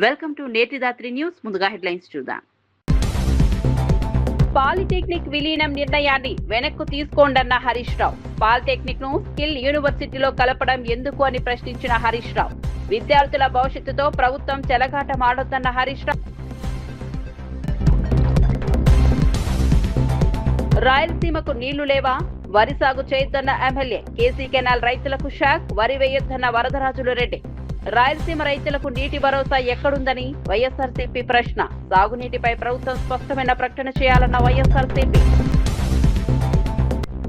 Welcome to Netidhatri news. ముందుగా headlines చూద్దాం. Polytechnic విలీనం నిర్ణయాన్ని వెనక్కు తీసుకోండన్న హరీష్ రావు. పాలిటెక్నిక్ ను స్కిల్ యూనివర్సిటీలో కలపడం ఎందుకు అని ప్రశ్నించిన హరీష్ రావు. విద్యార్థుల భవిష్యత్తుతో ప్రభుత్వం చెలగాటమాడొద్దన్న హరీష్ రావు. రాయలసీమకు నీళ్లు లేవా? వరి సాగు చేయొద్దన్న ఎమ్మెల్యే. కేసీ కెనాల్ రైతులకు షాక్. వరి వేయొద్దన్న వరదరాజులు రెడ్డి. రాయలసీమ రైతులకు నీటి భరోసా ఎక్కడుందని వైఎస్ఆర్సీపీ ప్రశ్న. సాగునీటిపై ప్రభుత్వం స్పష్టమైన ప్రకటన చేయాలన్న వైఎస్ఆర్సీపీ.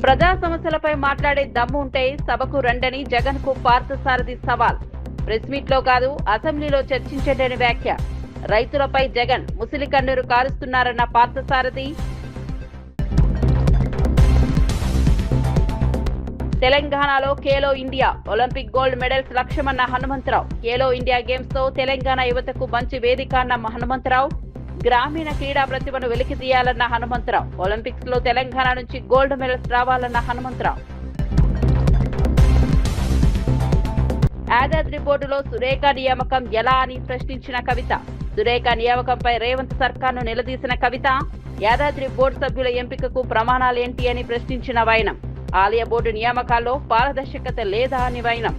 ప్రజా సమస్యలపై మాట్లాడే దమ్ము ఉంటే సభకు రండని జగన్ కు పార్థసారథి సవాల్. ప్రెస్ మీట్ లో కాదు అసెంబ్లీలో చర్చించండి అని వ్యాఖ్య. రైతులపై జగన్ ముసిలి కన్నీరు కారుస్తున్నారన్న పార్థసారథి. తెలంగాణలో Khelo India Olympic gold medals లక్ష్యమన్న హనుమంతరావు. ఖేలో ఇండియా గేమ్స్ తో తెలంగాణ యువతకు మంచి వేదిక అన్న హనుమంతరావు. గ్రామీణ క్రీడా ప్రతిభను వెలికి తీయాలన్న హనుమంతరావు. ఒలింపిక్స్ లో తెలంగాణ నుంచి గోల్డ్ మెడల్స్ రావాలన్న హనుమంతరావు. యాదాద్రి బోర్డులో సురేఖ నియామకం ఎలా అని ప్రశ్నించిన కవిత. సురేఖ నియామకంపై రేవంత్ సర్కార్ను నిలదీసిన కవిత. యాదాద్రి బోర్డు సభ్యుల ఎంపికకు ప్రమాణాలేంటి అని ప్రశ్నించిన వైనం. ఆలయ బోర్డు నియామకాల్లో పారదర్శకత లేదా అని వైనం.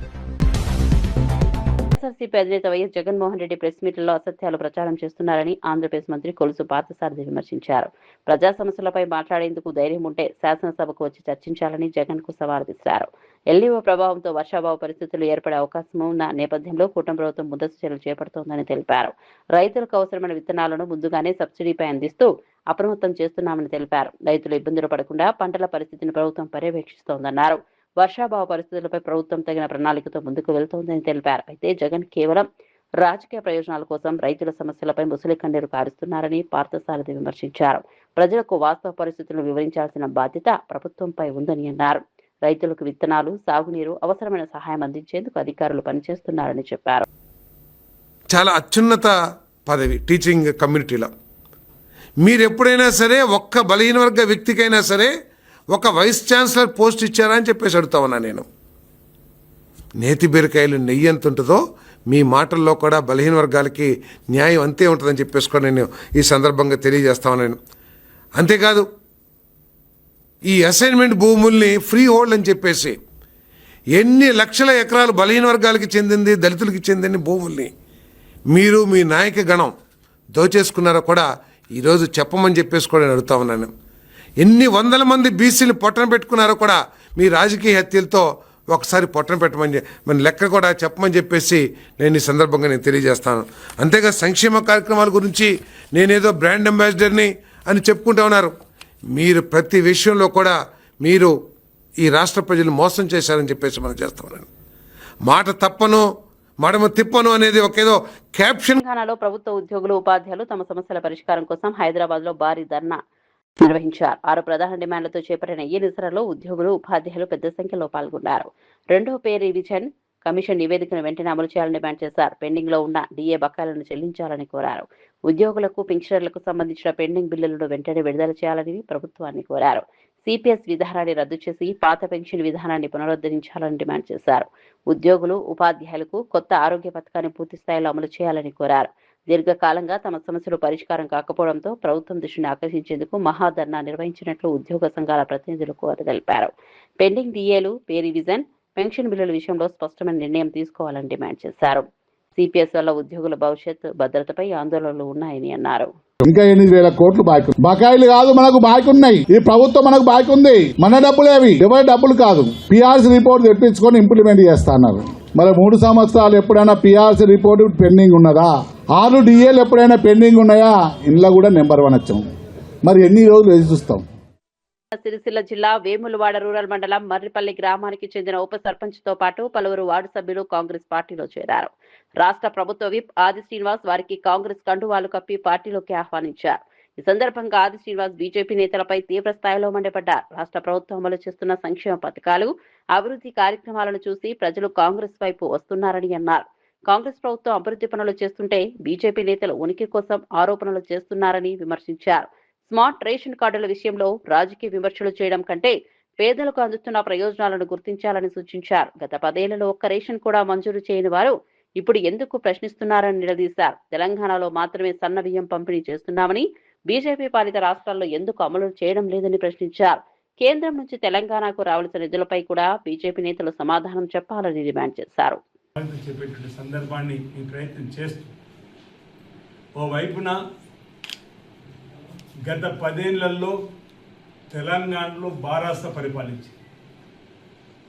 వైఎస్ఆర్సీపీ అధినేత వైఎస్ జగన్మోహన్ రెడ్డి ప్రెస్ మీట్లలో అసత్యాలు ప్రచారం చేస్తున్నారని ఆంధ్రప్రదేశ్ మంత్రి కొలుసు పార్థసారథి విమర్శించారు. ప్రజా సమస్యలపై మాట్లాడేందుకు ధైర్యం ఉంటే శాసనసభకు వచ్చి చర్చించాలని జగన్ కు సవాల్ విసిరారు. ఎల్నినో ప్రభావంతో వర్షాభావ పరిస్థితులు ఏర్పడే అవకాశం ఉన్న నేపథ్యంలో కూటమి ప్రభుత్వం ముందస్తు చర్యలు చేపడుతోందని తెలిపారు. రైతులకు అవసరమైన విత్తనాలను ముందుగానే సబ్సిడీపై అందిస్తూ అప్రమత్తం చేస్తున్నామని తెలిపారు. రైతులు ఇబ్బందులు పడకుండా పంటల పరిస్థితిని ప్రభుత్వం పర్యవేక్షిస్తోందన్నారు. వర్షాభావ పరిస్థితులపై ప్రభుత్వం తగిన ప్రణాళికతో ముందుకు వెళ్తోందని తెలిపారు. అయితే జగన్ కేవలం రాజకీయ ప్రయోజనాల కోసం రైతుల సమస్యలపై ముసలి కన్నీరు కారుస్తున్నారని పార్థసారథి విమర్శించారు. ప్రజలకు వాస్తవ పరిస్థితులను వివరించాల్సిన బాధ్యత ప్రభుత్వంపై ఉందని అన్నారు. రైతులకు విత్తనాలు, సాగునీరు, అవసరమైన సహాయం అందించేందుకు అధికారులు పనిచేస్తున్నారని చెప్పారు. చాలా అత్యున్నత పదవి టీచింగ్ కమ్యూనిటీలో. మీరు ఎప్పుడైనా సరే ఒక్క బలహీన వర్గ వ్యక్తికైనా సరే ఒక వైస్ ఛాన్సలర్ పోస్ట్ ఇచ్చారా అని చెప్పేసి అడుగుతా ఉన్నా నేను. నేతి బీరకాయలు నెయ్యి ఎంత ఉంటుందో మీ మాటల్లో కూడా బలహీన వర్గాలకి న్యాయం అంతే ఉంటుందని చెప్పేసి కూడా నేను ఈ సందర్భంగా తెలియజేస్తా ఉన్నాను. అంతేకాదు ఈ అసైన్మెంట్ భూముల్ని ఫ్రీ హోల్డ్ అని చెప్పేసి ఎన్ని లక్షల ఎకరాలు బలహీన వర్గాలకి చెందింది, దళితులకి చెందిన భూముల్ని మీరు మీ నాయక గణం దోచేసుకున్నారో కూడా ఈరోజు చెప్పమని చెప్పేసి కూడా నేను అడుగుతా ఉన్నాను. ఎన్ని వందల మంది బీసీలు పొట్టన పెట్టుకున్నారో కూడా మీ రాజకీయ హత్యలతో ఒకసారి పొట్టన పెట్టమని మన లెక్క కూడా చెప్పమని చెప్పేసి నేను ఈ సందర్భంగా నేను తెలియజేస్తాను. అంతేగా సంక్షేమ కార్యక్రమాల గురించి నేనేదో బ్రాండ్ అంబాసిడర్ని అని చెప్పుకుంటూ ఉన్నారు. మీరు ప్రతి విషయంలో కూడా మీరు ఈ రాష్ట్ర ప్రజలు మోసం చేశారని చెప్పేసి మనం చేస్తా ఉన్నాను. మాట తప్పను మడమ తిప్పను అనేది ఒకేదో క్యాప్షన్. తెలంగాణలో ప్రభుత్వ ఉద్యోగులు, ఉపాధ్యాయులు తమ సమస్యల పరిష్కారం కోసం హైదరాబాద్ లో భారీ ధర్నా నిర్వహించారు. 6 ప్రధాన డిమాండ్లతో చేపట్టిన ఈ నిరసనలో ఉద్యోగులు, ఉపాధ్యాయులు పెద్ద సంఖ్యలో పాల్గొన్నారు. రెండో పే రివిజన్ కమిషన్ నివేదికను వెంటనే అమలు చేయాలని డిమాండ్ చేశారు. పెండింగ్ లో ఉన్న డిఏ బకాయిలను చెల్లించాలని కోరారు. ఉద్యోగులకు, పింఛనర్లకు సంబంధించిన పెండింగ్ బిల్లులను వెంటనే విడుదల చేయాలని ప్రభుత్వాన్ని కోరారు. సిపిఎస్ విధానాన్ని రద్దు చేసి పాత పెన్షన్ విధానాన్ని పునరుద్ధరించాలని డిమాండ్ చేశారు. ఉద్యోగులు, ఉపాధ్యాయులకు కొత్త ఆరోగ్య పథకాన్ని పూర్తి స్థాయిలో అమలు చేయాలని కోరారు. దీర్ఘకాలంగా తమ సమస్యలు పరిష్కారం కాకపోవడంతో ప్రభుత్వం దృష్టిని ఆకర్షించేందుకు మహాధర్నా నిర్వహించినట్లు ఉద్యోగ సంఘాల ప్రతినిధులు తెలిపారు. పెండింగ్ డిఏలు, పే రివిజన్, పెన్షన్ బిల్లుల విషయంలో స్పష్టమైన నిర్ణయం తీసుకోవాలని డిమాండ్ చేశారు. సిపిఎస్ వల్ల ఉద్యోగుల భవిష్యత్ భద్రతపై ఆందోళనలు ఉన్నాయని అన్నారు. ఇంకా 8,000 కోట్లు బాకీ. బకాయిలు కాదు, మనకు బాకీ ఉన్నాయి. ఈ ప్రభుత్వం మనకు బాకీ ఉంది. మన డబ్బులేవి, ఎవరి డబ్బులు కాదు. పిఆర్సీ రిపోర్ట్ తెప్పించుకొని ఇంప్లిమెంట్ చేస్తున్నారు. మరి 3 సంవత్సరాలు ఎప్పుడైనా పిఆర్సీ రిపోర్ట్ పెండింగ్ ఉన్నదా? 6 డిఏలు ఎప్పుడైనా పెండింగ్ ఉన్నాయా? ఇంట్లో కూడా నెంబర్ 1 వచ్చాం. మరి ఎన్ని రోజులు ఎదురు చూస్తాం? సిరిసిల్ల జిల్లా వేములవాడ రూరల్ మండలం మర్రిపల్లి గ్రామానికి చెందిన ఉప సర్పంచ్ తో పాటు పలువురు వార్డు సభ్యులు కాంగ్రెస్ పార్టీలో చేరారు. రాష్ట్ర ప్రభుత్వ విప్ ఆది శ్రీనివాస్ వారికి కాంగ్రెస్ కండువాలు కప్పి పార్టీలోకి ఆహ్వానించారు. ఈ సందర్భంగా ఆది శ్రీనివాస్ బీజేపీ నేతలపై తీవ్ర స్థాయిలో మండిపడ్డారు. రాష్ట్ర ప్రభుత్వం అమలు చేస్తున్న సంక్షేమ పథకాలు, అభివృద్ధి కార్యక్రమాలను చూసి ప్రజలు కాంగ్రెస్ వైపు వస్తున్నారని అన్నారు. కాంగ్రెస్ ప్రభుత్వం అభివృద్ధి పనులు చేస్తుంటే బీజేపీ నేతలు ఉనికి కోసం ఆరోపణలు చేస్తున్నారని విమర్శించారు. స్మార్ట్ రేషన్ కార్డుల విషయంలో రాజకీయ విమర్శలు చేయడం కంటే పేదలకు అందుతున్న ప్రయోజనాలను గుర్తించాలని సూచించారు. గత 10 ఏళ్లలో ఒక్క రేషన్ కూడా మంజూరు చేయని వారు ఇప్పుడు ఎందుకు ప్రశ్నిస్తున్నారని నిలదీశారు. తెలంగాణలో మాత్రమే సన్న బియ్యం పంపిణీ చేస్తున్నామని, బీజేపీ పాలిత రాష్ట్రాల్లో ఎందుకు అమలు చేయడం లేదని ప్రశ్నించారు. కేంద్రం నుంచి తెలంగాణకు రావాల్సిన నిధులపై కూడా బీజేపీ నేతలు సమాధానం చెప్పాలని డిమాండ్ చేశారు. చెప్పేటువంటి సందర్భాన్ని ఈ ప్రయత్నం చేస్తూ ఓవైపున గత 10 ఏళ్లలో తెలంగాణలో బారాస పరిపాలించింది.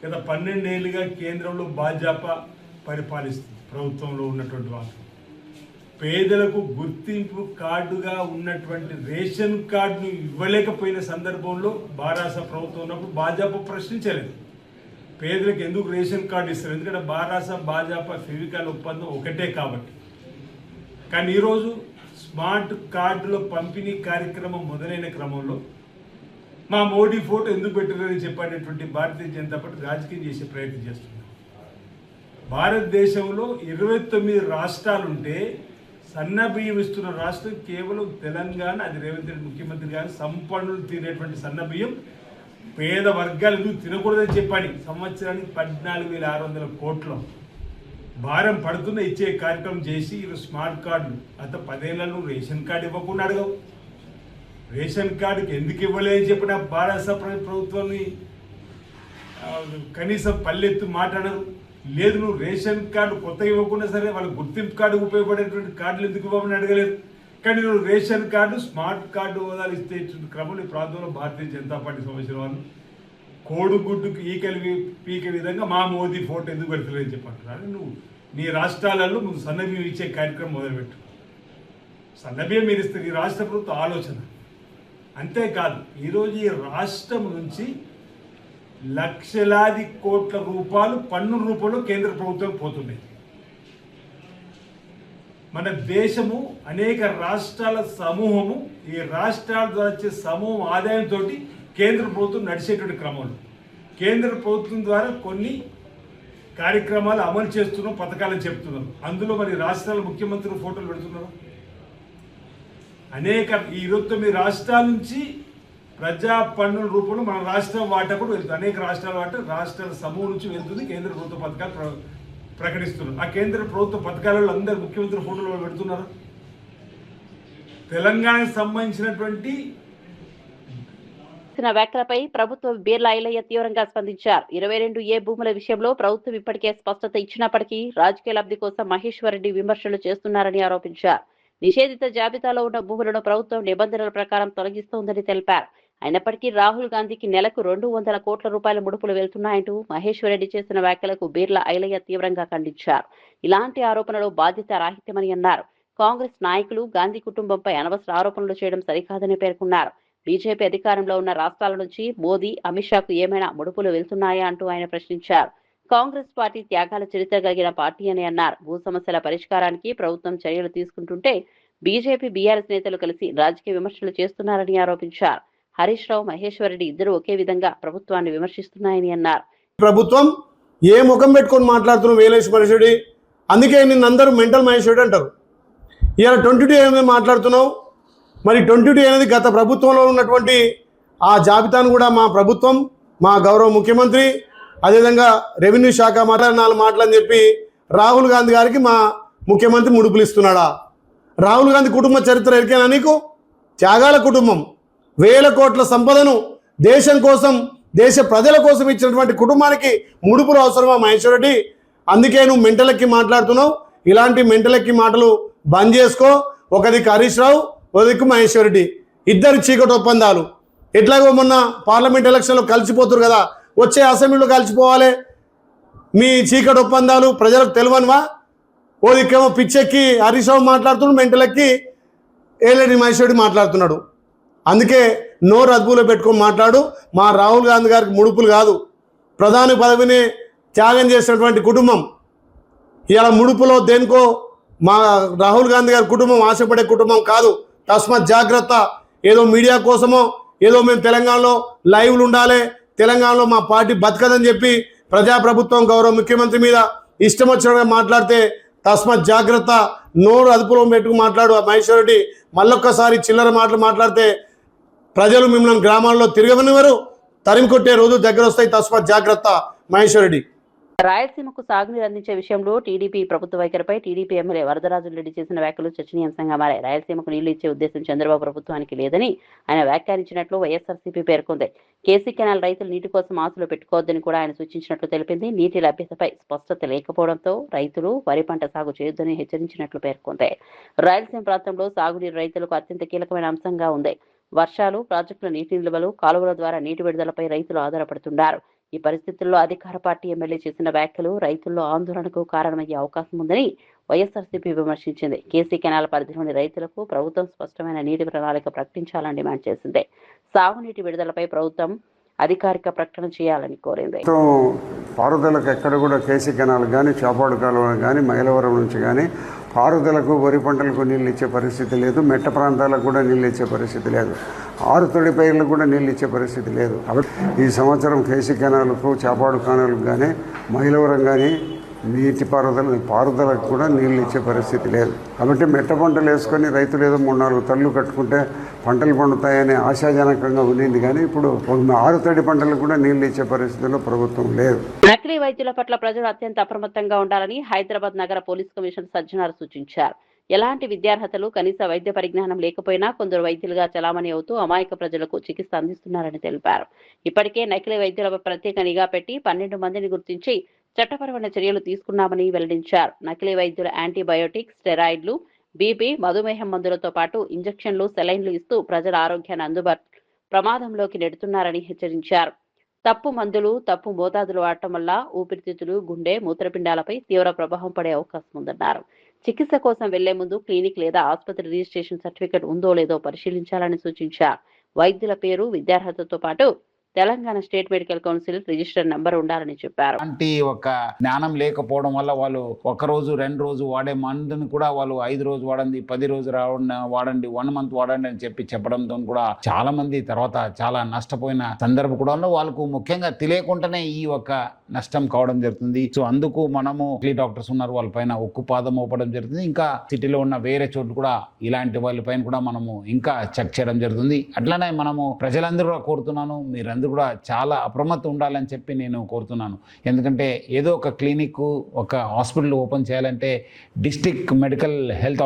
గత 12 ఏళ్ళుగా కేంద్రంలో భాజపా పరిపాలిస్తుంది. ప్రభుత్వంలో ఉన్నటువంటి వాళ్ళు పేదలకు గుర్తింపు కార్డుగా ఉన్నటువంటి రేషన్ కార్డును ఇవ్వలేకపోయిన సందర్భంలో బారాస ప్రభుత్వం ఉన్నప్పుడు భాజపా ప్రశ్నించలేదు. పేదలకు ఎందుకు రేషన్ కార్డు ఇస్తారు? ఎందుకంటే బారాస భాజపా ఫెవికాల్ ఒప్పందం ఒకటే కాబట్టి. కానీ ఈరోజు స్మార్ట్ కార్డుల పంపిణీ కార్యక్రమం మొదలైన క్రమంలో మా మోడీ ఫోటో ఎందుకు పెట్టారని చెప్పేటటువంటి భారతీయ జనతా పార్టీ రాజకీయం చేసే ప్రయత్నం చేస్తుంది. భారతదేశంలో 29 రాష్ట్రాలుంటే సన్న బియ్యం ఇస్తున్న రాష్ట్రం కేవలం తెలంగాణ. అది రేవంత్ రెడ్డి ముఖ్యమంత్రి గారు సంపన్నులు తినేటువంటి సన్న బియ్యం పేద వర్గాలు ఎందుకు తినకూడదని చెప్పని సంవత్సరానికి 14,600 కోట్ల భారం పడుతున్న ఇచ్చే కార్యక్రమం చేసి ఈరోజు స్మార్ట్ కార్డులు అంత 10 ఏళ్లలో రేషన్ కార్డు ఇవ్వకుండా అడగవు. రేషన్ కార్డుకి ఎందుకు ఇవ్వలేదని చెప్పిన భారత ప్రభుత్వాన్ని కనీసం పల్లెత్తు మాట్లాడరు. లేదు, నువ్వు రేషన్ కార్డు కొత్తగా ఇవ్వకుండా సరే వాళ్ళ గుర్తింపు కార్డు ఉపయోగపడేటువంటి కార్డులు ఎందుకు ఇవ్వమని అడగలేదు. కానీ నువ్వు రేషన్ కార్డు స్మార్ట్ కార్డు హోదాలు ఇస్తే క్రమంలో ఈ ప్రాంతంలో భారతీయ జనతా పార్టీ సంబంధించిన వాళ్ళు కోడిగుడ్డుకు ఈకలు పీకే విధంగా మా మోదీ ఫోటో ఎందుకు పెడతలేదని చెప్పంటున్నారు. నువ్వు నీ రాష్ట్రాలలో నువ్వు సన్నబియ్యం ఇచ్చే కార్యక్రమం మొదలుపెట్టు. సన్నబియ్యం మీరు ఇస్తే ఈ రాష్ట్ర ప్రభుత్వ ఆలోచన. అంతేకాదు ఈరోజు ఈ రాష్ట్రం నుంచి లక్షలాది కోట్ల రూపాయలు పన్ను రూపంలో కేంద్ర ప్రభుత్వం పోతున్నాయి. మన దేశము అనేక రాష్ట్రాల సమూహము, ఈ రాష్ట్రాల ద్వారా వచ్చే సమూహం ఆదాయంతో కేంద్ర ప్రభుత్వం నడిచేటువంటి క్రమంలో కేంద్ర ప్రభుత్వం ద్వారా కొన్ని కార్యక్రమాలు అమలు చేస్తున్నాం, పథకాలను చెప్తున్నారు. అందులో మరి రాష్ట్రాల ముఖ్యమంత్రులు ఫోటోలు పెడుతున్నారు. అనేక 29 రాష్ట్రాల నుంచి ప్రజా పన్నుల రూపంలో మన రాష్ట్రం వాటా కూడా వెళ్తుంది. అనేక రాష్ట్రాల వాటా రాష్ట్రాల సమూహం నుంచి వెళ్తుంది. కేంద్ర ప్రభుత్వ పథకాలు ప్రకటిస్తున్నారు. ఆ కేంద్ర ప్రభుత్వ పథకాలలో అందరు ముఖ్యమంత్రి ఫోటోలు పెడుతున్నారు. తెలంగాణకు సంబంధించినటువంటి వ్యాఖ్యలపై ప్రభుత్వం బీర్లా ఐలయ్య తీవ్రంగా స్పందించారు. 22A భూముల విషయంలో ప్రభుత్వం ఇప్పటికే స్పష్టత ఇచ్చినప్పటికీ రాజకీయ లబ్ధి కోసం మహేశ్వర్ రెడ్డి విమర్శలు చేస్తున్నారని ఆరోపించారు. నిషేధిత జాబితాలో ఉన్న భూములను ప్రభుత్వం నిబంధనల ప్రకారం తొలగిస్తోందని తెలిపారు. అయినప్పటికీ రాహుల్ గాంధీకి నెలకు 200 కోట్ల రూపాయల ముడుపులు వెళ్తున్నాయంటూ మహేశ్వర్ రెడ్డి చేసిన వ్యాఖ్యలకు బీర్లా ఐలయ్య తీవ్రంగా ఖండించారు. ఇలాంటి ఆరోపణలు బాధ్యత రాహిత్యమని అన్నారు. కాంగ్రెస్ నాయకులు గాంధీ కుటుంబంపై అనవసర ఆరోపణలు చేయడం సరికాదని పేర్కొన్నారు. బీజేపీ అధికారంలో ఉన్న రాష్ట్రాల నుంచి మోదీ, అమిత్ షాకు ఏమైనా ముడుపులు వెళ్తున్నాయా అంటూ ఆయన ప్రశ్నించారు. కాంగ్రెస్ పార్టీ త్యాగాల చరిత్ర కలిగిన పార్టీ అని అన్నారు. భూ సమస్యల పరిష్కారానికి ప్రభుత్వం చర్యలు తీసుకుంటుంటే బీజేపీ, బీఆర్ఎస్ నేతలు కలిసి రాజకీయ విమర్శలు చేస్తున్నారని ఆరోపించారు. హరీష్ రావు, మహేశ్వర్ రెడ్డి ఇద్దరు ఒకే విధంగా ప్రభుత్వాన్ని విమర్శిస్తున్నాయని అన్నారు. ప్రభుత్వం ఏ ముఖం పెట్టుకొని మాట్లాడుతున్నావు వేలేష్ మహేశ్వరి? అందుకే నిన్నందరూ మెంటల్ మహేశ్వరి అంటారు. ఇవాళ 22 ఏమైనా మాట్లాడుతున్నావు. మరి 22 అనేది గత ప్రభుత్వంలో ఉన్నటువంటి ఆ జాబితాను కూడా మా ప్రభుత్వం, మా గౌరవ ముఖ్యమంత్రి, అదేవిధంగా రెవెన్యూ శాఖ మాటలని చెప్పి రాహుల్ గాంధీ గారికి మా ముఖ్యమంత్రి ముడుపులు ఇస్తున్నాడా? రాహుల్ గాంధీ కుటుంబ చరిత్ర ఎరికేనా నీకు? త్యాగాల కుటుంబం, వేల కోట్ల సంపదను దేశం కోసం, దేశ ప్రజల కోసం ఇచ్చినటువంటి కుటుంబానికి ముడుపులు అవసరమా మహేశ్వర్ రెడ్డి? అందుకే నువ్వు మెంటలెక్కి మాట్లాడుతున్నావు. ఇలాంటి మెంటలెక్కి మాటలు బంద్ చేసుకో. ఒక దిక్కు హరీష్ రావు, ఒక దిక్కు మహేశ్వర్ రెడ్డి, ఇద్దరు చీకటి ఒప్పందాలు. ఎట్లాగో మొన్న పార్లమెంట్ ఎలక్షన్లో కలిసిపోతున్నారు కదా, వచ్చే అసెంబ్లీలో కలిసిపోవాలి. మీ చీకటి ఒప్పందాలు ప్రజలకు తెలియనివా? ఓ దిక్కేమో పిచ్చెక్కి హరీష్ రావు మాట్లాడుతున్నాడు, మెంటలెక్కి ఏలేడి మహేశ్వరుడు మాట్లాడుతున్నాడు. అందుకే నోరు అదుపులో పెట్టుకొని మాట్లాడు. మా రాహుల్ గాంధీ గారికి ముడుపులు కాదు, ప్రధాని పదవిని త్యాగం చేసినటువంటి కుటుంబం. ఇలా ముడుపులో దేనికో మా రాహుల్ గాంధీ గారి కుటుంబం ఆశపడే కుటుంబం కాదు. తస్మాత్ జాగ్రత్త. ఏదో మీడియా కోసమో, ఏదో మేము తెలంగాణలో లైవ్లు ఉండాలి, తెలంగాణలో మా పార్టీ బతకదని చెప్పి ప్రజాప్రభుత్వం గౌరవ ముఖ్యమంత్రి మీద ఇష్టం వచ్చినట్టుగా మాట్లాడితే తస్మాత్ జాగ్రత్త. నోరు అదుపులో పెట్టుకు మాట్లాడు మహేశ్వర్ రెడ్డి. మళ్ళొక్కసారి చిల్లర మాటలు మాట్లాడితే ప్రజలు మిమ్మల్ని గ్రామాల్లో తిరగనివ్వరు, తరిమి కొట్టే రోజు దగ్గర వస్తాయి. తస్మాత్ జాగ్రత్త మహేశ్వర్ రెడ్డి. రాయలసీమకు సాగునీరు అందించే విషయంలో టీడీపీ ప్రభుత్వ వైఖరిపై టీడీపీ ఎమ్మెల్యే వరదరాజురెడ్డి చేసిన వ్యాఖ్యలు చర్చనీయాంశంగా మారాయి. రాయలసీమకు నీళ్లు ఇచ్చే ఉద్దేశం చంద్రబాబు ప్రభుత్వానికి లేదని ఆయన వ్యాఖ్యానించినట్లు వైఎస్ఆర్సీపీ పేర్కొంది. కేసీ కెనాల్ రైతులు నీటి కోసం ఆశలు పెట్టుకోవద్దని కూడా ఆయన సూచించినట్లు తెలిపింది. నీటి లభ్యతపై స్పష్టత లేకపోవడంతో రైతులు వరి పంట సాగు చేయొద్దని హెచ్చరించినట్లు పేర్కొంది. రాయలసీమ ప్రాంతంలో సాగునీరు రైతులకు అత్యంత కీలకమైన అంశంగా ఉంది. వర్షాలు, ప్రాజెక్టుల నీటి నిల్వలు, కాలువల ద్వారా నీటి విడుదలపై రైతులు ఆధారపడుతున్నారు. ఈ పరిస్థితుల్లో అధికార పార్టీ ఎమ్మెల్యే చేసిన వ్యాఖ్యలు రైతుల్లో ఆందోళనకు కారణమయ్యే అవకాశం ఉందని వైఎస్ఆర్సీపీ విమర్శించింది. కేసీ కెనాల్ పరిధిలోని రైతులకు ప్రభుత్వం స్పష్టమైన నీటి ప్రణాళిక ప్రకటించాలని డిమాండ్ చేసింది. సాగునీటి విడుదలపై ప్రభుత్వం అధికారిక ప్రకటన చేయాలని కోరింది. పారుదలకు ఎక్కడ కూడా కేసీ కెనాల్ కానీ, చాపాడు కాలువ కానీ, మైలవరం నుంచి కానీ పారుదలకు, వరి పంటలకు నీళ్ళు ఇచ్చే పరిస్థితి లేదు. మెట్ట ప్రాంతాలకు కూడా నీళ్ళు ఇచ్చే పరిస్థితి లేదు. ఆరుతడి పైర్లకు కూడా నీళ్ళు ఇచ్చే పరిస్థితి లేదు. కాబట్టి ఈ సంవత్సరం కేసీ కెనాలకు, చాపాడు కాలువలకు కానీ, మైలవరం కానీ నీటి పారుదలకు కూడా నీళ్ళు ఇచ్చే పరిస్థితి లేదు. కాబట్టి మెట్ట పంటలు వేసుకొని రైతులు ఏదో 3-4 తళ్ళు కట్టుకుంటే పంటలు పండుతాయనే ఆశాజనకంగా ఉండింది. కానీ ఇప్పుడు 6 తడి పంటలకు కూడా నీళ్ళు ఇచ్చే పరిస్థితిలో ప్రభుత్వం లేదు. నకిలీ వైద్యుల పట్ల ప్రజలు అత్యంత అప్రమత్తంగా ఉండాలని హైదరాబాద్ నగర పోలీస్ కమిషనర్ సజ్జనార్ సూచించారు. ఎలాంటి విద్యార్హతలు, కనీస వైద్య పరిజ్ఞానం లేకపోయినా కొందరు వైద్యులుగా చలామణి అవుతూ అమాయక ప్రజలకు చికిత్స అందిస్తున్నారని తెలిపారు. ఇప్పటికే నకిలీ వైద్యులపై ప్రత్యేక నిఘా పెట్టి 12 మందిని గుర్తించి చట్టపరమైన చర్యలు తీసుకున్నామని వెల్లడించారు. నకిలీ వైద్యుల యాంటీబయోటిక్స్, స్టెరాయిడ్లు, బీపీ, మధుమేహం మందులతో పాటు ఇంజెక్షన్లు, సెలైన్లు ఇస్తూ ప్రజల ఆరోగ్యాన్ని ప్రమాదంలోకి నెడుతున్నారని హెచ్చరించారు. తప్పు మందులు, తప్పు మోతాదులు వాడటం వల్ల ఊపిరితిత్తులు, గుండె, మూత్రపిండాలపై తీవ్ర ప్రభావం పడే అవకాశం ఉందన్నారు. చికిత్స కోసం వెళ్లే ముందు క్లినిక్ లేదా ఆసుపత్రి రిజిస్ట్రేషన్ సర్టిఫికెట్ ఉందో లేదో పరిశీలించాలని సూచించారు. వైద్యుల పేరు, విద్యార్హతతో పాటు Telangana state medical council register number ఉండాలని చెప్పారు. అంటే ఒక జ్ఞానం లేకపోవడం వల్ల వాళ్ళు 1 రోజు 2 రోజు వాడే మందుని కూడా వాళ్ళు 5 రోజు వాడండి, 10 రోజు వాడండి, 1 మంత్ వాడండి అని చెప్పడంతో కూడా చాలా మంది తర్వాత చాలా నష్టపోయిన సందర్భం కూడా వాళ్ళకు ముఖ్యంగా తెలియకుండానే ఈ ఒక నష్టం కావడం జరుగుతుంది. సో అందుకు మనము డాక్టర్స్ ఉన్నారు, వాళ్ళ పైన ఉక్కుపాదం మోపడం జరుగుతుంది. ఇంకా సిటీలో ఉన్న వేరే చోట్ల కూడా ఇలాంటి వాళ్ళ పైన కూడా మనము ఇంకా చెక్ చేయడం జరుగుతుంది. అట్లనే మనము ప్రజలందరూ కూడా కోరుతున్నాను, మీరందరూ కూడా చాలా అప్రమత్తం ఉండాలని చెప్పి నేను కోరుతున్నాను. ఎందుకంటే ఏదో ఒక క్లినిక్, ఒక హాస్పిటల్ ఓపెన్ చేయాలంటే డిస్ట్రిక్ట్ మెడికల్ హెల్త్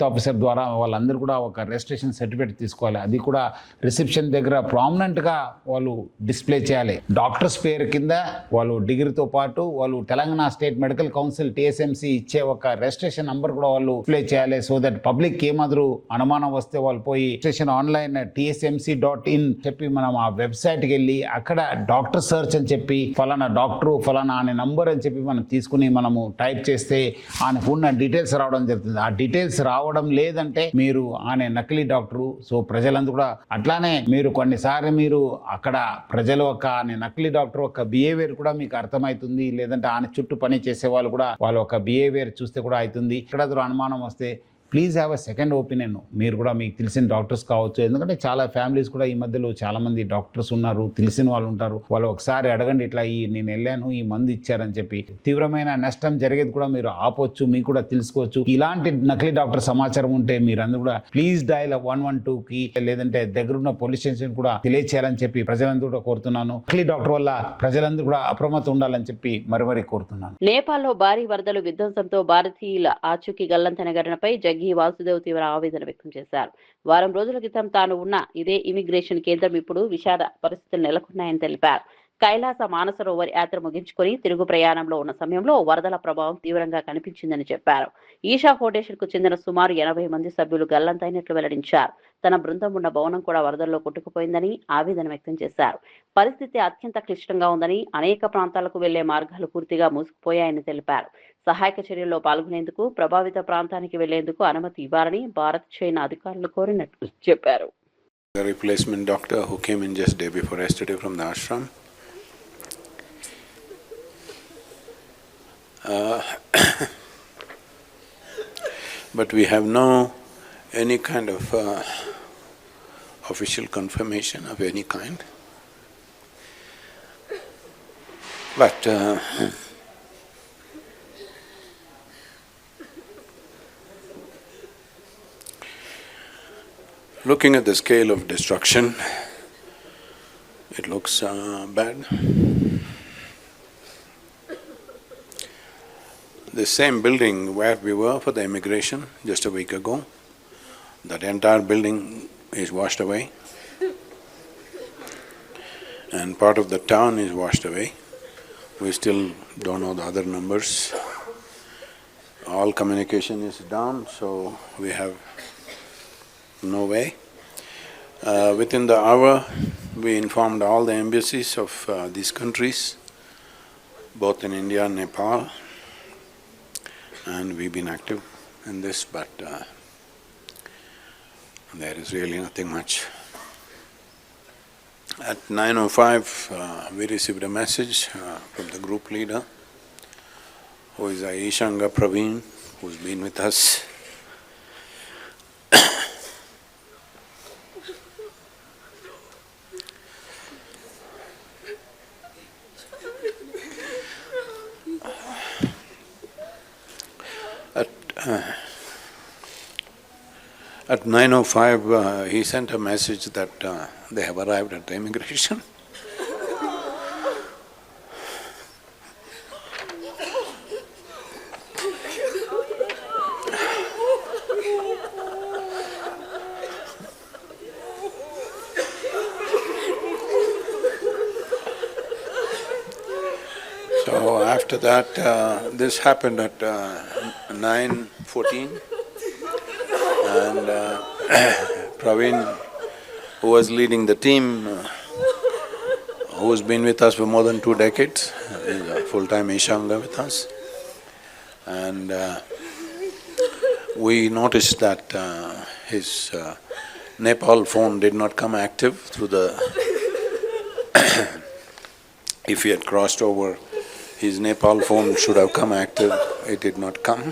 ఆఫీసర్ ద్వారా వాళ్ళందరూ కూడా ఒక రిజిస్ట్రేషన్ సర్టిఫికేట్ తీసుకోవాలి. అది కూడా రిసెప్షన్ దగ్గర ప్రామినెంట్గా వాళ్ళు డిస్ప్లే చేయాలి. డాక్టర్స్ పేరు కింద వాళ్ళు డిగ్రీతో పాటు వాళ్ళు Telangana state medical council TSMC ఇచ్చే ఒక రిజిస్ట్రేషన్ నంబర్ కూడా వాళ్ళు డిస్ప్లే చేయాలి. సో దట్ పబ్లిక్ ఏమాదిరి అనుమానం వస్తే వాళ్ళు పోయి రిజిస్ట్రేషన్ ఆన్లైన్ tsmc.in చెప్పి మనం ఆ వెబ్సైట్కి వెళ్ళి అక్కడ డాక్టర్ సర్చ్ అని చెప్పి ఫలానా డాక్టరు ఫలానా అనే నంబర్ అని చెప్పి మనం తీసుకుని మనము టైప్ చేస్తే ఆయనకు ఉన్న డీటెయిల్స్ రావడం జరుగుతుంది. ఆ డీటెయిల్స్ రావడం లేదంటే మీరు ఆయన నకిలీ డాక్టరు. సో ప్రజలందరూ కూడా అట్లానే మీరు కొన్నిసార్లు మీరు అక్కడ ప్రజలు ఒక నకిలీ డాక్టర్ ఒక బిహేవియర్ కూడా మీకు అర్థమవుతుంది. లేదంటే ఆయన చుట్టూ పని చేసే వాళ్ళు కూడా వాళ్ళ ఒక బిహేవియర్ చూస్తే కూడా అవుతుంది. ఇక్కడ అనుమానం వస్తే please have a second opinion. మీరు కూడా మీకు తెలిసిన డాక్టర్స్ కావచ్చు. ఎందుకంటే చాలా ఫ్యామిలీస్ కూడా ఈ మధ్యలో చాలా మంది డాక్టర్స్ ఉన్నారు, తెలిసిన వాళ్ళు ఉంటారు. వాళ్ళు ఒకసారి అడగండి, ఇట్లా నేను వెళ్ళాను, ఈ మందు ఇచ్చారని చెప్పి. తీవ్రమైన నష్టం జరిగేది కూడా మీరు ఆపొచ్చు, మీకు కూడా తెలుసుకోవచ్చు. ఇలాంటి నకిలీ డాక్టర్ సమాచారం ఉంటే మీరందరూ కూడా ప్లీజ్ డయల్ 112కి లేదంటే దగ్గరున్న పోలీస్ స్టేషన్ కూడా తెలియచేయాలని చెప్పి ప్రజలందరూ కూడా కోరుతున్నాను. నకిలీ డాక్టర్ వల్ల ప్రజలందరూ కూడా అప్రమత్తం ఉండాలని చెప్పి మరీ కోరుతున్నాను. నేపాల్లో భారీ వరదలు విధ్వంసంతో భారతీయుల ఆచూకీ గల్లంతైన ఘటనపై వాసుదేవ్ తీవ్ర ఆవేదన వ్యక్తం చేశారు. వారం రోజుల క్రితం తాను ఉన్న ఇదే ఇమిగ్రేషన్ కేంద్రం ఇప్పుడు విషాద పరిస్థితులు నెలకొన్నాయని తెలిపారు. కైలాస మానసరోవర్ యాత్ర ముగించుకొని తిరుగు ప్రయాణంలో ఉన్న సమయంలో వరదల ప్రభావం తీవ్రంగా కనిపించిందని చెప్పారు. ఈషా ఫౌండేషన్ కు చెందిన సుమారు 80 మంది సభ్యులు గల్లంతైనట్లు వెల్లడించారు. తన బృందం ఉన్న భవనం కూడా వరదల్లో కొట్టుకుపోయిందని ఆవేదన వ్యక్తం చేశారు. పరిస్థితి అత్యంత క్లిష్టంగా ఉందని, అనేక ప్రాంతాలకు వెళ్లే మార్గాలు పూర్తిగా మూసుకుపోయాయని తెలిపారు. సహాయక చర్యల్లో పాల్గొనేందుకు ప్రభావిత ప్రాంతానికి వెళ్లేందుకు అనుమతి ఇవ్వాలని భారత్, చైనా అధికారులు కోరినట్లు చెప్పారు. The replacement doctor who came in just day before yesterday from the ashram. But we have no any kind of official confirmation of any kind. But looking at the scale of destruction, it looks bad. the same building where we were for the immigration just a week ago, that entire building is washed away. And part of the town is washed away. We still don't know the other numbers. All communication is down, so we have no way. Within the hour, we informed all the embassies of these countries, both in India and Nepal, and we've been active in this, but there is really nothing much. At 9:05, we received a message from the group leader, who is Ishanga Praveen, who's been with us. At 9:05, he sent a message that they have arrived at the immigration. So after that, this happened at 9:14. And Praveen, who was leading the team, who's been with us for more than 2 decades, is a full-time Ishanga with us. And we noticed that his Nepal phone did not come active through the… If he had crossed over, his Nepal phone should have come active, it did not come.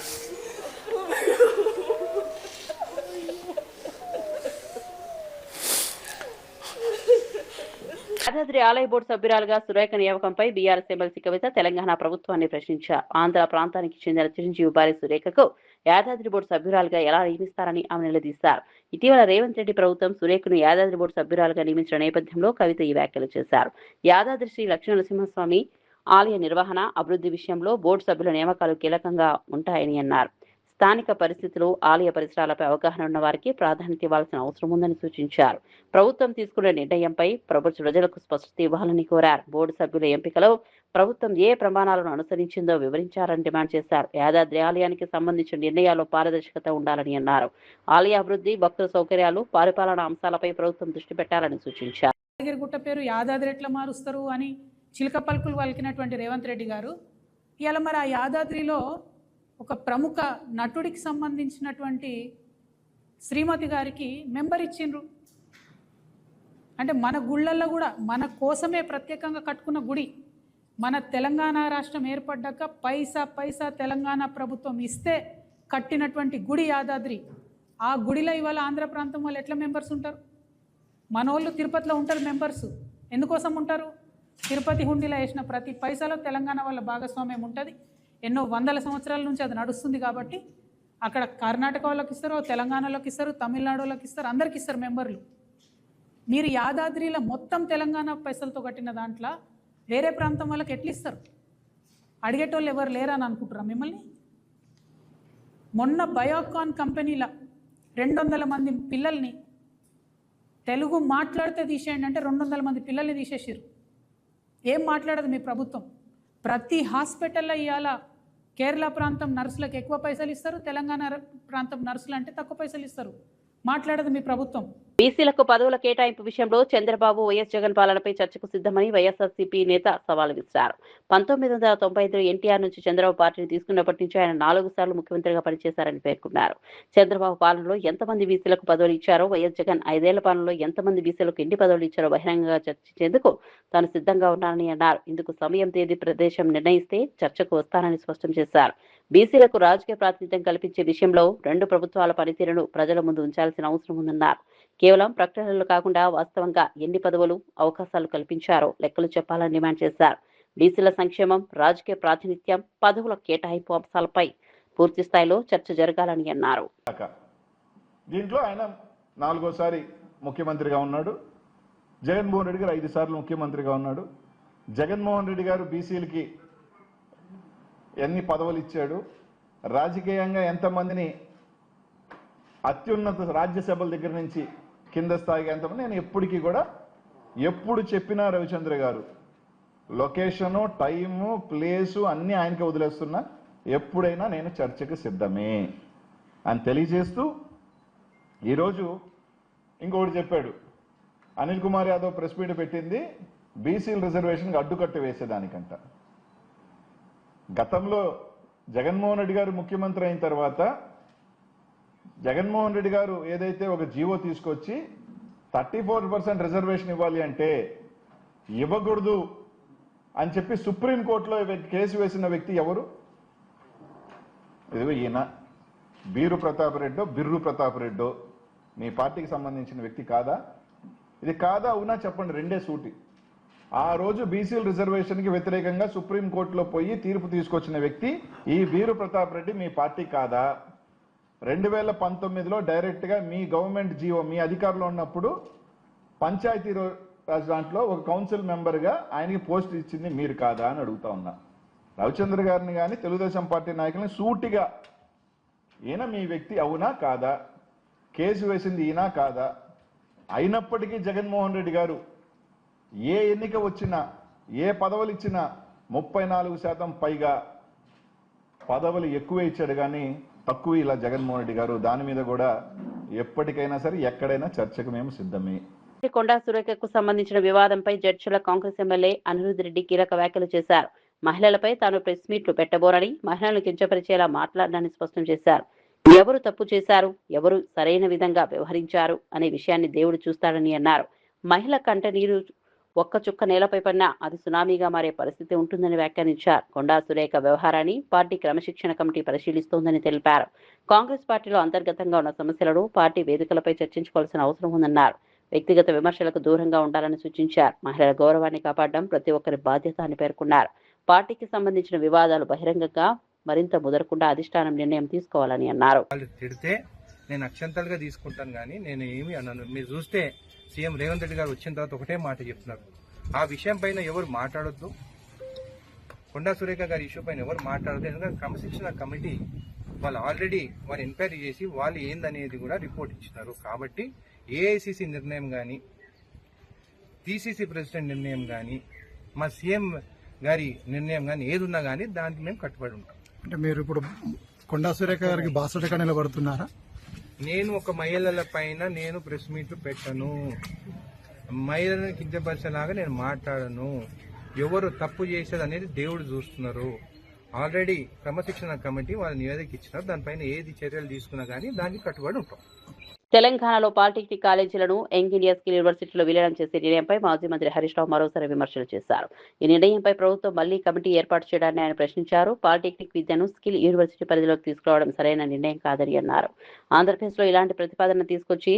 Yadadri ఆలయ board సభ్యురాలుగా Surekha నియామకంపై BRS MLC కవిత తెలంగాణ ప్రభుత్వాన్ని ప్రశ్నించారు. ఆంధ్ర ప్రాంతానికి చెందిన చిరంజీవి భార్య సురేఖకు Yadadri board సభ్యురాలుగా ఎలా నియమిస్తారని ఆమె నిలదీశారు. ఇటీవల రేవంత్ రెడ్డి ప్రభుత్వం సురేఖను యాదాద్రి బోర్డు సభ్యురాలుగా నియమించిన నేపథ్యంలో కవిత ఈ వ్యాఖ్యలు చేశారు. యాదాద్రి శ్రీ లక్ష్మీనరసింహస్వామి ఆలయ నిర్వహణ, అభివృద్ధి విషయంలో బోర్డు సభ్యుల నియామకాలు కీలకంగా ఉంటాయని అన్నారు. స్థానిక పరిస్థితులు, ఆలయ పరిసరాలపై అవగాహన ఉన్న వారికి ప్రాధాన్యత ఇవ్వాల్సిన అవసరం ఉందని సూచించారు. ప్రభుత్వం తీసుకున్న నిర్ణయంపై ప్రజలకు స్పష్టత ఇవ్వాలని కోరారు. బోర్డు సభ్యుల ఎంపికలో ప్రభుత్వం ఏ ప్రమాణాలను అనుసరించిందో వివరించాలని డిమాండ్ చేశారు. యాదాద్రి ఆలయానికి సంబంధించిన నిర్ణయాల్లో పారదర్శకత ఉండాలని అన్నారు. ఆలయ అభివృద్ధి, భక్తుల సౌకర్యాలు, పరిపాలనా అంశాలపై ప్రభుత్వం దృష్టి పెట్టాలని సూచించారు. గుట్ట పేరు యాదాద్రి ఎట్లా మారుస్తారు అని చిలక పలుకులు పలికినటువంటి రేవంత్ రెడ్డి గారు ఇవాళ మరి ఆ యాదాద్రిలో ఒక ప్రముఖ నటుడికి సంబంధించినటువంటి శ్రీమతి గారికి మెంబర్ ఇచ్చిండ్రు. అంటే మన గుళ్ళల్లో కూడా మన కోసమే ప్రత్యేకంగా కట్టుకున్న గుడి, మన తెలంగాణ రాష్ట్రం ఏర్పడ్డాక పైసా తెలంగాణ ప్రభుత్వం ఇస్తే కట్టినటువంటి గుడి యాదాద్రి. ఆ గుడిలో ఇవాళ ఆంధ్ర ప్రాంతం వాళ్ళు ఎట్లా మెంబర్స్ ఉంటారు? మనోళ్ళు తిరుపతిలో ఉంటారు మెంబర్స్. ఎందుకోసం ఉంటారు? తిరుపతి హుండీలో వేసిన ప్రతి పైసాలో తెలంగాణ వాళ్ళ భాగస్వామ్యం ఉంటుంది. ఎన్నో వందల సంవత్సరాల నుంచి అది నడుస్తుంది కాబట్టి అక్కడ కర్ణాటక వాళ్ళకి ఇస్తారు, తెలంగాణలోకి ఇస్తారు, తమిళనాడులోకి ఇస్తారు, అందరికి ఇస్తారు మెంబర్లు. మీరు యాదాద్రిలో మొత్తం తెలంగాణ పైసలతో కట్టిన దాంట్లో వేరే ప్రాంతం వాళ్ళకి ఎట్లా ఇస్తారు? అడిగేటోళ్ళు ఎవరు లేరని అనుకుంటారా మిమ్మల్ని? మొన్న బయోకాన్ కంపెనీలో 200 మంది పిల్లల్ని తెలుగు మాట్లాడితే తీసేయండి అంటే 200 మంది పిల్లల్ని తీసేసారు. ఏం మాట్లాడదు మీ ప్రభుత్వం? ప్రతి హాస్పిటల్లో ఇవాళ కేరళ ప్రాంతం నర్సులకు ఎక్కువ పైసలు ఇస్తారు, తెలంగాణ ప్రాంతం నర్సులు అంటే తక్కువ పైసలు ఇస్తారు. మాట్లాడదు మీ ప్రభుత్వం. బీసీలకు పదవుల కేటాయింపు విషయంలో చంద్రబాబు, వైఎస్ జగన్ పాలనపై చర్చకు సిద్ధమని వైఎస్ఆర్సీపీ నేత సవాల్ విసిరారు. 1995 ఎన్టీఆర్ నుంచి చంద్రబాబు పార్టీని తీసుకున్నప్పటి నుంచి ఆయన 4 సార్లు ముఖ్యమంత్రిగా పనిచేశారని పేర్కొన్నారు. చంద్రబాబు పాలనలో ఎంతమంది బీసీలకు పదవులు ఇచ్చారో, వైఎస్ జగన్ 5 ఏళ్ల పాలనలో ఎంతమంది బీసీలకు ఎన్ని పదవులు ఇచ్చారో బహిరంగంగా చర్చించేందుకు తాను సిద్ధంగా ఉన్నానని అన్నారు. ఇందుకు సమయం, తేదీ, ప్రదేశం నిర్ణయిస్తే చర్చకు వస్తానని స్పష్టం చేశారు. బీసీలకు రాజకీయ ప్రాతినిధ్యం కల్పించే విషయంలో 2 ప్రభుత్వాల పనితీరును ప్రజల ముందు ఉంచాల్సిన అవసరం ఉందన్నారు. కేవలం ప్రకటనలు కాకుండా వాస్తవంగా ఎన్ని పదవులు, అవకాశాలు కల్పించారో లెక్కలు చెప్పాలని డిమాండ్ చేశారు. బీసీల సంక్షేమం, రాజకీయ ప్రాతినిధ్యం, పదవుల కేటాయింపు అంశాలపై పూర్తి స్థాయిలో చర్చ జరగాలని అన్నారు. దీంట్లో ఆయన 4వ ముఖ్యమంత్రిగా ఉన్నాడు. జగన్మోహన్ రెడ్డి గారు 5 సార్లు ముఖ్యమంత్రిగా ఉన్నాడు. జగన్మోహన్ రెడ్డి గారు బీసీలకి ఎన్ని పదవులు ఇచ్చాడు, రాజకీయంగా ఎంతమందిని అత్యున్నత రాజ్యసభల దగ్గర నుంచి కింద స్థాయికి ఎంతమంది, నేను ఎప్పటికీ కూడా ఎప్పుడు చెప్పినా రవిచంద్ర గారు లొకేషను, టైము, ప్లేసు అన్నీ ఆయనకి వదిలేస్తున్నా, ఎప్పుడైనా నేను చర్చకు సిద్ధమే అని తెలియజేస్తూ ఈరోజు ఇంకొకటి చెప్పాడు. అనిల్ కుమార్ యాదవ్ ప్రెస్ మీట్ పెట్టింది బీసీల రిజర్వేషన్కి అడ్డుకట్ట వేసేదానికంట. గతంలో జగన్మోహన్ రెడ్డి గారు ముఖ్యమంత్రి అయిన తర్వాత జగన్మోహన్ రెడ్డి గారు ఏదైతే ఒక జీవో తీసుకొచ్చి 34% రిజర్వేషన్ ఇవ్వాలి అంటే ఇవ్వకూడదు అని చెప్పి సుప్రీంకోర్టులో కేసు వేసిన వ్యక్తి ఎవరు? ఇదిగో ఈయన బీరు ప్రతాప్ రెడ్డో బిర్రు ప్రతాప్ రెడ్డో మీ పార్టీకి సంబంధించిన వ్యక్తి కాదా? ఇది కాదా అవునా చెప్పండి, రెండే సూటి. ఆ రోజు బీసీల రిజర్వేషన్కి వ్యతిరేకంగా సుప్రీంకోర్టులో పోయి తీర్పు తీసుకొచ్చిన వ్యక్తి ఈ బీరు ప్రతాప్ రెడ్డి మీ పార్టీ కాదా? 2019లో డైరెక్ట్గా మీ గవర్నమెంట్ జీవో మీ అధికారంలో ఉన్నప్పుడు పంచాయతీ రాజ్ దాంట్లో ఒక కౌన్సిల్ మెంబర్గా ఆయనకి పోస్ట్ ఇచ్చింది మీరు కాదా అని అడుగుతా ఉన్నా. రవిచంద్ర గారిని కానీ తెలుగుదేశం పార్టీ నాయకుల్ని సూటిగా ఈయన మీ వ్యక్తి అవునా కాదా, కేసు వేసింది ఈయన కాదా? అయినప్పటికీ జగన్మోహన్ రెడ్డి గారు ఏ ఎన్నిక వచ్చినా ఏ పదవులు ఇచ్చినా 34% పైగా పదవులు ఎక్కువే ఇచ్చాడు కానీ తక్కువ ఇలా జగన్మోహన్ రెడ్డి గారు. దాని మీద కూడా ఎప్పటికైనా సరే ఎక్కడైనా చర్చకు మేము సిద్ధమే. కొండా సురేఖకు సంబంధించిన వివాదంపై జడ్చర్ల కాంగ్రెస్ ఎమ్మెల్యే అనిరుద్ రెడ్డి కీలక వ్యాఖ్యలు చేశారు. మహిళలపై తాను ప్రెస్ మీట్లు పెట్టబోరని, మహిళలను కించపరిచేలా మాట్లాడడాన్ని స్పష్టం చేశారు. ఎవరు తప్పు చేశారు, ఎవరు సరైన విధంగా వ్యవహరించారు అనే విషయాన్ని దేవుడు చూస్తాడని అన్నారు. మహిళ కంట నీరు ఒక్క చుక్క నేలపై పడినా అది సునామీగా మారే పరిస్థితి ఉంటుందని వ్యాఖ్యానించారు. కొండా సురేఖ వ్యవహారాన్ని పార్టీ క్రమశిక్షణ కమిటీ పరిశీలిస్తోందని తెలిపారు. కాంగ్రెస్ పార్టీలో అంతర్గతంగా ఉన్న సమస్యలను పార్టీ వేదికలపై చర్చించుకోవాల్సిన అవసరం ఉందన్నారు. వ్యక్తిగత విమర్శలకు దూరంగా ఉండాలని సూచించారు. మహిళల గౌరవాన్ని కాపాడడం ప్రతి ఒక్కరి బాధ్యత అని పేర్కొన్నారు. పార్టీకి సంబంధించిన వివాదాలు బహిరంగంగా మరింత ముదరకుండా అధిష్టానం నిర్ణయం తీసుకోవాలని అన్నారు. వాళ్ళు తిడితే నేను అక్షంతలుగా తీసుకుంటాను కానీ నేను ఏమి అన్నాను. మీరు చూస్తే సీఎం రేవంత్ రెడ్డి గారు వచ్చిన తర్వాత ఒకటే మాట చెప్తున్నారు, ఆ విషయం పైన ఎవరు మాట్లాడొద్దు, కొండా సురేఖ గారి ఇష్యూ పైన ఎవరు మాట్లాడద్దు. ఎందుకంటే క్రమశిక్షణ కమిటీ వాళ్ళు ఆల్రెడీ వాళ్ళు ఎంక్వైరీ చేసి వాళ్ళు ఏందనేది కూడా రిపోర్ట్ ఇచ్చినారు. కాబట్టి ఏఐసిసి నిర్ణయం కానీ పిసిసి ప్రెసిడెంట్ నిర్ణయం కానీ మా సీఎం గారి నిర్ణయం కానీ ఏది ఉన్నా కానీ దానికి మేము కట్టుబడి ఉంటాం. అంటే మీరు ఇప్పుడు కొండా సురేఖ గారికి బాసటగా నిలబడుతున్నారా? నేను ఒక మహిళల పైన నేను ప్రెస్ మీట్లు పెట్టను, మహిళలను కించపరిచేలాగా నేను మాట్లాడను. ఎవరు తప్పు చేసేది అనేది దేవుడు చూస్తున్నారు. ఆల్రెడీ క్రమశిక్షణ కమిటీ వాళ్ళ నివేదిక ఇచ్చినారు. దానిపైన ఏది చర్యలు తీసుకున్నా కానీ దానికి కట్టుబడి ఉంటాం. తెలంగాణలో పాలిటెక్నిక్ కాలేజీలను యంగ్ ఇండియా స్కిల్ యూనివర్సిటీలో విలీనం చేసే నిర్ణయంపై మాజీ మంత్రి హరీష్ రావు మరోసారి విమర్శలు చేశారు. ఈ నిర్ణయంపై ప్రభుత్వం మళ్లీ కమిటీ ఏర్పాటు చేయడాన్ని ఆయన ప్రశ్నించారు. పాలిటెక్నిక్ విద్యను స్కిల్ యూనివర్సిటీ పరిధిలోకి తీసుకురావడం సరైన నిర్ణయం కాదని అన్నారు. ఆంధ్రప్రదేశ్లో ఇలాంటి ప్రతిపాదన తీసుకొచ్చి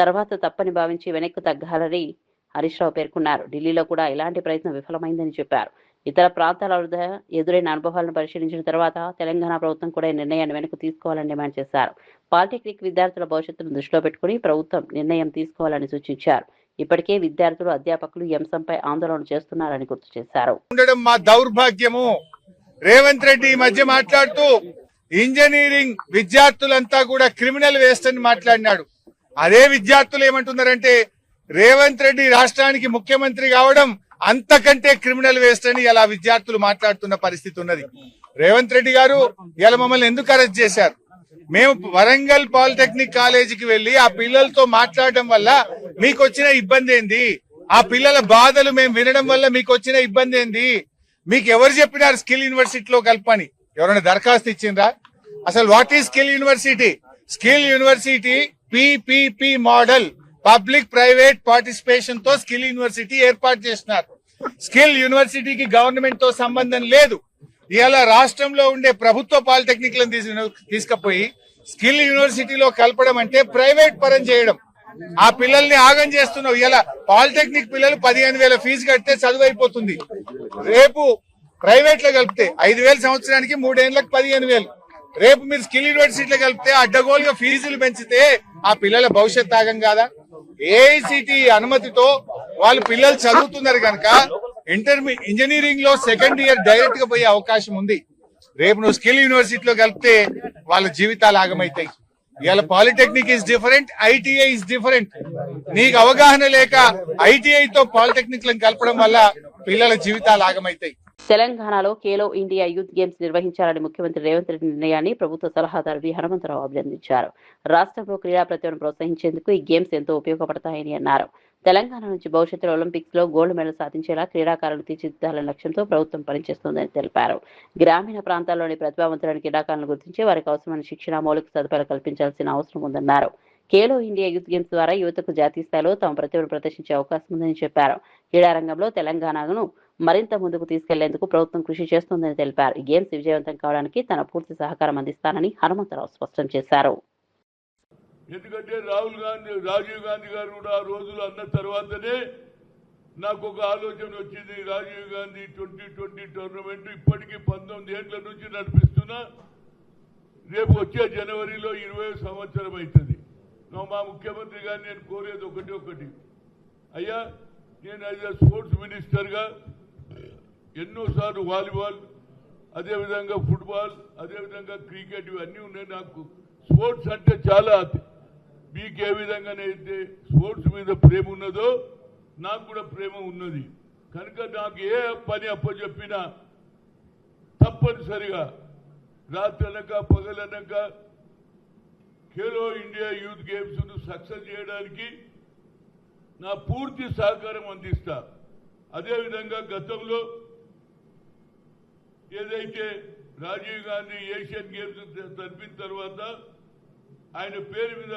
తర్వాత తప్పని భావించి వెనక్కు తగ్గాలని హరీష్ రావు పేర్కొన్నారు. ఢిల్లీలో కూడా ఇలాంటి ప్రయత్నం విఫలమైందని చెప్పారు. ఇతర ప్రాంతాల ఎదురైన అనుభవాలను పరిశీలించిన తర్వాత తెలంగాణ ప్రభుత్వం కూడా ఈ నిర్ణయాన్ని వెనక్కు తీసుకోవాలని డిమాండ్ చేశారు. పాలిటెక్నిక్ విద్యార్థుల భవిష్యత్తును దృష్టిలో పెట్టుకుని ప్రభుత్వం నిర్ణయం తీసుకోవాలని సూచించారు. ఇప్పటికే విద్యార్థులు, అధ్యాపకులు ఈ అంశంపై ఆందోళన చేస్తున్నారని గుర్తు చేశారు. మా దౌర్భాగ్యము రేవంత్ రెడ్డి ఈ మధ్య మాట్లాడుతూ ఇంజనీరింగ్ విద్యార్థులంతా కూడా క్రిమినల్ వేస్ట్ అని మాట్లాడినాడు. అదే విద్యార్థులు ఏమంటున్నారంటే రేవంత్ రెడ్డి రాష్ట్రానికి ముఖ్యమంత్రి కావడం అంతకంటే క్రిమినల్ వేస్ట్ అని ఇలా విద్యార్థులు మాట్లాడుతున్న పరిస్థితి ఉన్నది. రేవంత్ రెడ్డి గారు ఇలా మమ్మల్ని ఎందుకు అరెస్ట్ చేశారు? మేము వరంగల్ పాలిటెక్నిక్ కాలేజీకి వెళ్లి ఆ పిల్లలతో మాట్లాడడం వల్ల మీకు వచ్చిన ఇబ్బంది ఏంది? ఆ పిల్లల బాధలు మేము వినడం వల్ల మీకు వచ్చిన ఇబ్బంది ఏంది? మీకు ఎవరు చెప్పినారు స్కిల్ యూనివర్సిటీలో కల్పని? ఎవరైనా దరఖాస్తు ఇచ్చిండ్రా? అసలు what is skill university? Skill university PPP model, public private participation తో స్కిల్ యూనివర్సిటీ ఏర్పాటు చేస్తున్నారు. స్కిల్ యూనివర్సిటీకి గవర్నమెంట్ తో సంబంధం లేదు. ఇవాళ రాష్ట్రంలో ఉండే ప్రభుత్వ పాలిటెక్నిక్లను తీసుకుపోయి స్కిల్ యూనివర్సిటీలో కలపడం అంటే ప్రైవేట్ పరం చేయడం. ఆ పిల్లల్ని ఆగం చేస్తున్నావు. ఇలా పాలిటెక్నిక్ పిల్లలు 15,000 ఫీజు కడితే చదువు అయిపోతుంది. రేపు ప్రైవేట్ లో కలిపితే 5,000 సంవత్సరానికి, 3 ఏళ్లకు 15,000. రేపు మీరు స్కిల్ యూనివర్సిటీలో కలిపితే అడ్డగోలుగా ఫీజులు పెంచితే ఆ పిల్లల భవిష్యత్ ఆగం కాదా? ఏఐసిటి అనుమతితో వాళ్ళు పిల్లలు చదువుతున్నారు కనుక ఇంజనీరింగ్ లో సెకండ్ ఇయర్ డైరెక్ట్ గా పోయే అవకాశం ఉంది. రేపు నువ్వు స్కిల్ యూనివర్సిటీలో కలిపితే వాళ్ళ జీవితాలు ఆగమవుతాయి. ఇవాళ polytechnic is different, ITI is different. నీకు అవగాహన లేక ఐటీఐతో పాలిటెక్నిక్ లను కలపడం వల్ల పిల్లల జీవితాలు ఆగమవుతాయి. తెలంగాణలో ఖేలో ఇండియా యూత్ గేమ్స్ నిర్వహించాలని ముఖ్యమంత్రి రేవంత్ రెడ్డి నిర్ణయాన్ని ప్రభుత్వ సలహాదారు వి హనుమంతరావు అభినందించారు. రాష్ట్రంలో క్రీడా ప్రతిభను ప్రోత్సహించేందుకు ఈ గేమ్స్ ఎంతో ఉపయోగపడతాయని అన్నారు. తెలంగాణ నుంచి భవిష్యత్తులో ఒలింపిక్స్ లో గోల్డ్ మెడల్ సాధించేలా క్రీడాకారులు తీర్చిదిద్దాలనే లక్ష్యంతో ప్రభుత్వం పనిచేస్తోందని తెలిపారు. గ్రామీణ ప్రాంతాల్లోని ప్రతిభావంతులైన క్రీడాకారులను గుర్తించి వారికి అవసరమైన శిక్షణ, మౌలిక సదుపాయాలు కల్పించాల్సిన అవసరం ఉందన్నారు. ఖేలో ఇండియా యూత్ గేమ్స్ ద్వారా యువతకు జాతీయ స్థాయిలో తమ ప్రతిభను ప్రదర్శించే అవకాశం ఉందని చెప్పారు. క్రీడా రంగంలో తెలంగాణను మరింత ముందుకు తీసుకెళ్లేందుకు ప్రభుత్వం కృషి చేస్తోందని తెలిపారు. ఈ గేమ్స్ విజయవంతం కావడానికి తన పూర్తి సహకారం అందిస్తానని హనుమంతరావు స్పష్టం చేశారు. ఎందుకంటే రాజీవ్ గాంధీ గారు కూడా ఆ రోజులు అన్న తర్వాతనే నాకు ఒక ఆలోచన వచ్చింది. రాజీవ్ గాంధీ 2020 టోర్నమెంట్ ఇప్పటికీ 19 ఏళ్ల నుంచి నడిపిస్తున్నా. రేపు వచ్చే జనవరిలో 20వ సంవత్సరం అవుతుంది. మా ముఖ్యమంత్రి గారిని నేను కోరేది ఒకటి, అయ్యా నేను యాజ్ ఎ స్పోర్ట్స్ మినిస్టర్గా ఎన్నోసార్లు వాలీబాల్, అదేవిధంగా ఫుట్బాల్, అదేవిధంగా క్రికెట్ ఇవన్నీ ఉన్నాయి. నాకు స్పోర్ట్స్ అంటే చాలా, మీకు ఏ విధంగానైతే స్పోర్ట్స్ మీద ప్రేమ ఉన్నదో నాకు కూడా ప్రేమ ఉన్నది. కనుక నాకు ఏ పని అప్పచెప్పినా తప్పనిసరిగా రాత్రనక పగలనక ఖేలో ఇండియా యూత్ గేమ్స్ ను సక్సెస్ చేయడానికి నా పూర్తి సహకారం అందిస్తా. అదేవిధంగా గతంలో ఏదైతే రాజీవ్ గాంధీ ఏషియన్ గేమ్స్ జరిపిన తర్వాత ఆయన పేరు మీద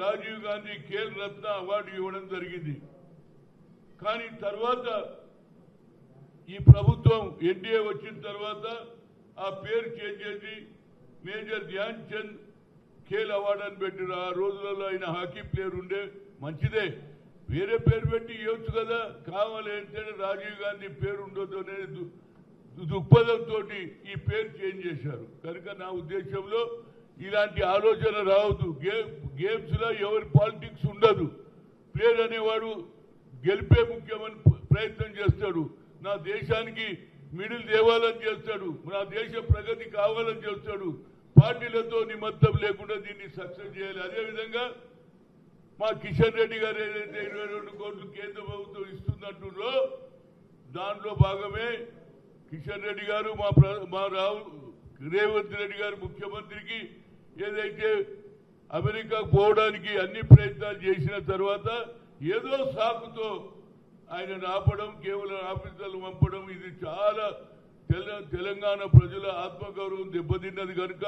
రాజీవ్ గాంధీ ఖేల్ రత్న అవార్డు ఇవ్వడం జరిగింది. కానీ తర్వాత ఈ ప్రభుత్వం ఎన్డీఏ వచ్చిన తర్వాత ఆ పేరు చేంజ్ చేసి మేజర్ ధ్యాన్ చంద్ ఖేల్ అవార్డు అని పెట్టారు. ఆ రోజులలో ఆయన హాకీ ప్లేయర్ ఉండే, మంచిదే, వేరే పేరు పెట్టి ఇవ్వచ్చు కదా, కావాలి అంటే రాజీవ్ గాంధీ పేరు ఉండొద్దు అనేది దృక్పథంతో ఈ పేరు చేంజ్ చేశారు. కనుక నా ఉద్దేశంలో ఇలాంటి ఆలోచన రావద్దు. గేమ్స్ లో ఎవరి పాలిటిక్స్ ఉండదు. ప్లేయర్ అనేవాడు గెలిపే ముఖ్యమని ప్రయత్నం చేస్తాడు. నా దేశానికి మిడిల్ తేవాలని చేస్తాడు, నా దేశ ప్రగతి కావాలని చేస్తాడు. పార్టీలతో నిమిత్తం లేకుండా దీన్ని సక్సెస్ చేయాలి. అదేవిధంగా మా కిషన్ రెడ్డి గారు ఏదైతే 22 కోట్లు కేంద్ర ప్రభుత్వం ఇస్తుందంటున్నారో దాంట్లో భాగమే కిషన్ రెడ్డి గారు మా రేవంత్ రెడ్డి గారు ముఖ్యమంత్రికి ఏదైతే అమెరికాకు పోవడానికి అన్ని ప్రయత్నాలు చేసిన తర్వాత ఏదో సాకుతో ఆయన ఆపడం, కేవలం ఆఫీసర్లు పంపడం, ఇది చాలా తెలంగాణ ప్రజల ఆత్మగౌరవం దెబ్బతిన్నది. కనుక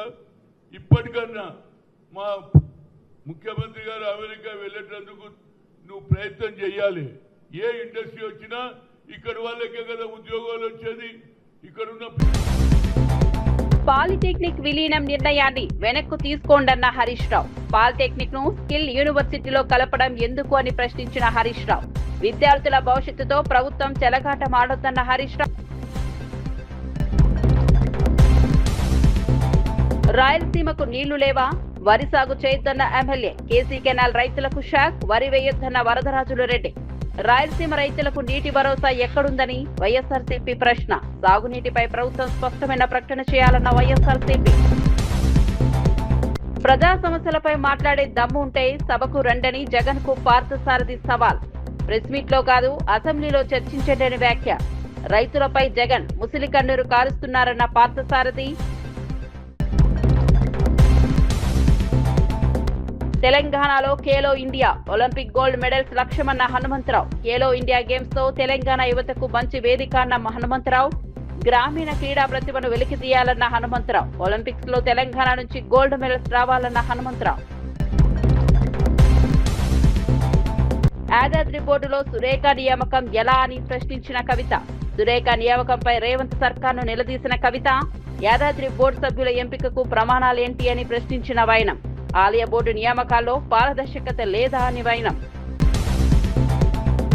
ఇప్పటికన్నా మా ముఖ్యమంత్రి గారు అమెరికా వెళ్ళేటందుకు నువ్వు ప్రయత్నం చేయాలి. ఏ ఇండస్ట్రీ వచ్చినా ఇక్కడ వాళ్ళకే కదా ఉద్యోగాలు వచ్చేది. ఇక్కడున్న పాలిటెక్నిక్ విలీనం నిర్ణయాన్ని వెనక్కు తీసుకోండన్న హరీష్ రావు. పాలిటెక్నిక్ ను స్కిల్ యూనివర్సిటీలో కలపడం ఎందుకు అని ప్రశ్నించిన హరీష్ రావు. విద్యార్థుల భవిష్యత్తుతో ప్రభుత్వం చెలగాటమాడొద్దన్న హరీష్ రావు. రాయలసీమకు నీళ్లు లేవా? వరి సాగు చేయొద్దన్న ఎమ్మెల్యే. కేసీ కెనాల్ రైతులకు షాక్, వరి వేయొద్దన్న వరదరాజులు రెడ్డి. రాయలసీమ రైతులకు నీటి భరోసా ఎక్కడుందని వైఎస్ఆర్సీపీ ప్రశ్న. సాగునీటిపై ప్రభుత్వం స్పష్టమైన ప్రకటన చేయాలన్న వైఎస్ఆర్సీపీ. ప్రజా సమస్యలపై మాట్లాడే దమ్ము ఉంటే సభకు రండని జగన్ కు పార్థసారథి సవాల్. ప్రెస్ మీట్ లో కాదు అసెంబ్లీలో చర్చించండి వ్యాఖ్య. రైతులపై జగన్ ముసిలి కన్నీరు కారుస్తున్నారన్న పార్థసారథి. తెలంగాణలో Khelo India Olympic gold medals లక్ష్యమన్న హనుమంతరావు. ఖేలో ఇండియా గేమ్స్ తో తెలంగాణ యువతకు మంచి వేదిక అన్న హనుమంతరావు. గ్రామీణ క్రీడా ప్రతిభను వెలికి తీయాలన్న హనుమంతరావు. ఒలింపిక్స్ లో తెలంగాణ నుంచి గోల్డ్ మెడల్స్ రావాలన్న హనుమంతరావు. యాదాద్రి బోర్డులో సురేఖ నియామకం ఎలా అని ప్రశ్నించిన కవిత. సురేఖ నియామకంపై రేవంత్ సర్కార్ను నిలదీసిన కవిత. యాదాద్రి బోర్డు సభ్యుల ఎంపికకు ప్రమాణాలేంటి అని ప్రశ్నించిన వైనం. ఆలయ బోర్డు నియామకాల్లో పారదర్శకత లేదా అని వైనం.